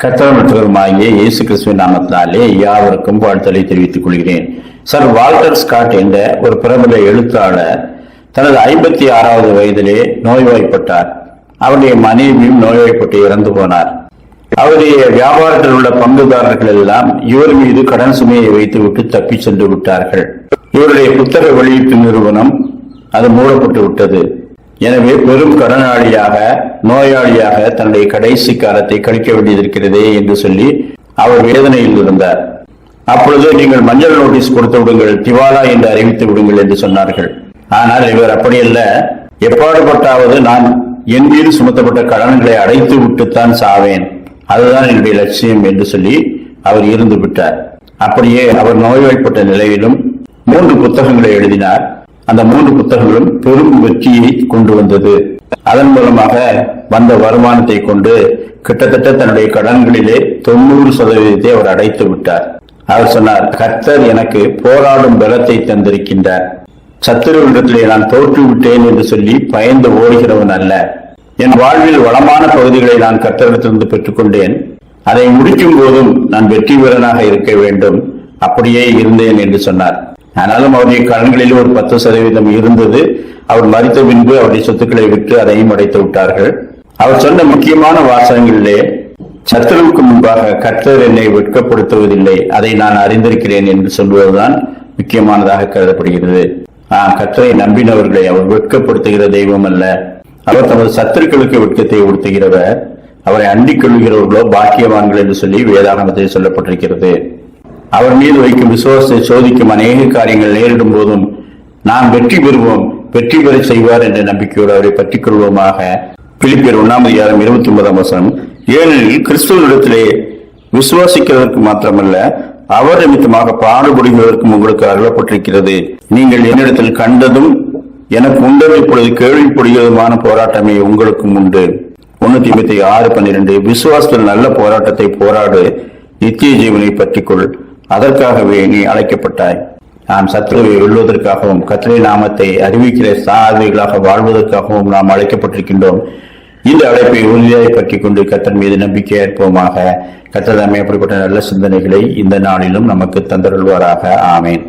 கர்த்தருமாகிய இயேசு கிறிஸ்துவின் நாமத்தினாலே யாவருக்கும் வாழ்த்தலை தெரிவித்துக் கொள்கிறேன். சர் வால்டர் ஸ்காட் என்ற ஒரு பிரபல எழுத்தாளர் தனது 56வது வயதிலே நோய்வாய்ப்பட்டார். அவருடைய மனைவியும் நோய்வாய்ப்பட்டு இறந்து போனார். அவருடைய வியாபாரத்தில் உள்ள பங்குதாரர்கள் எல்லாம் இவர் மீது கடன் சுமையை வைத்துவிட்டு தப்பி சென்று விட்டார்கள். இவருடைய புத்தக வெளியீட்டு நிறுவனம் அது மூடப்பட்டு விட்டது. எனவே பெரும் கடனாளியாக நோயாளியாக தன்னுடைய கடைசி காலத்தை கழிக்க வேண்டியிருக்கிறதே என்று சொல்லி அவர் வேதனையில் இருந்தார். அப்பொழுது நீங்கள் மஞ்சள் நோட்டீஸ் கொடுத்து விடுங்கள், திவாலா என்று அறிவித்து விடுங்கள் என்று சொன்னார்கள். ஆனால் இவர் அப்படியல்ல, எப்பாடுபட்டாவது நான் என் மீது சுமத்தப்பட்ட கடன்களை அடைத்து விட்டுத்தான் சாவேன், அதுதான் என்னுடைய லட்சியம் என்று சொல்லி அவர் இருந்து விட்டார். அப்படியே அவர் நோய்வாய்ப்பட்ட நிலையிலும் 3 புத்தகங்களை எழுதினார். அந்த 3 புத்தகங்களும் பெரும் வெற்றியை கொண்டு வந்தது. அதன் மூலமாக வந்த வருமானத்தை கொண்டு கிட்டத்தட்ட தன்னுடைய கடன்களிலே 90% அவர் அடைத்து விட்டார். அவர் சொன்னார், கர்த்தர் எனக்கு போராடும் பலத்தை தந்திருக்கின்றார். சத்துருவிடத்திலே நான் தோற்று விட்டேன் என்று சொல்லி பயந்து ஓடுகிறவன் அல்ல. என் வாழ்வில் வளமான பகுதிகளை நான் கர்த்தரிடத்திலிருந்து பெற்றுக்கொண்டேன். அதை முடிக்கும் போதும் நான் வெற்றி வீரனாக இருக்க வேண்டும், அப்படியே இருந்தேன் என்று சொன்னார். ஆனாலும் அவருடைய கடன்களில் ஒரு 10% இருந்தது. அவர் மரித்த பின்பு அவருடைய சொத்துக்களை விட்டு அதையும் அடைத்து விட்டார்கள். அவர் சொன்ன முக்கியமான வாசகங்களிலே சத்துருவுக்கு முன்பாக கர்த்தர் என்னை வெட்கப்படுத்துவதில்லை, அதை நான் அறிந்திருக்கிறேன் என்று சொல்வதுதான் முக்கியமானதாக கருதப்படுகிறது. கர்த்தரை நம்பினவர்களை அவர் வெட்கப்படுத்துகிற தெய்வம் அல்ல, அவர் தமது சத்துருக்களுக்கு வெட்கத்தை உடுத்துகிறவர். அவரை அண்டிக் கொள்கிறவர்களோ பாக்கியவான்கள் என்று சொல்லி வேதாகமத்தில் சொல்லப்பட்டிருக்கிறது. அவர் மீது வைக்கும் விசுவாசத்தை சோதிக்கும் அநேக காரியங்கள் நேரிடும் போதும் நாம் வெற்றி பெறுவோம், வெற்றி பெற செய்வார் என்ற நம்பிக்கையோடு அவரை பற்றிக் கொள்வோமாக. பிலிப்பியர் 1:29. ஏனெனில் கிறிஸ்துவனிடத்திலே விசுவாசிக்கிறதற்கு மாத்திரமல்ல, அவர் நிமித்தமாக பாடுபடுகிறதற்கும் உங்களுக்கு அருளப்பட்டிருக்கிறது. நீங்கள் என்னிடத்தில் கண்டதும் எனக்கு உண்டது இப்பொழுது கேள்விப்படுகிறதுமான போராட்டமே உங்களுக்கும் உண்டு. 1 தீமோத்தேயு 6:12. விசுவாசத்தில் நல்ல போராட்டத்தை போராடு, நித்திய ஜீவனை பற்றிக்கொள், அதற்காகவே நீ அழைக்கப்பட்டாய். நாம் சத்துருவை வெல்வதற்காகவும் கர்த்தருடைய நாமத்தை அறிவிக்கிற சாதனைகளாக வாழ்வதற்காகவும் நாம் அழைக்கப்பட்டிருக்கின்றோம். இந்த அழைப்பை உறுதியாய் பற்றிக் கொண்டு கர்த்தர் மீது நம்பிக்கை ஏற்போமாக. கர்த்தர் தாமே அப்படிப்பட்ட நல்ல சிந்தனைகளை இந்த நாளிலும் நமக்கு தந்தருள்வாராக. ஆமேன்.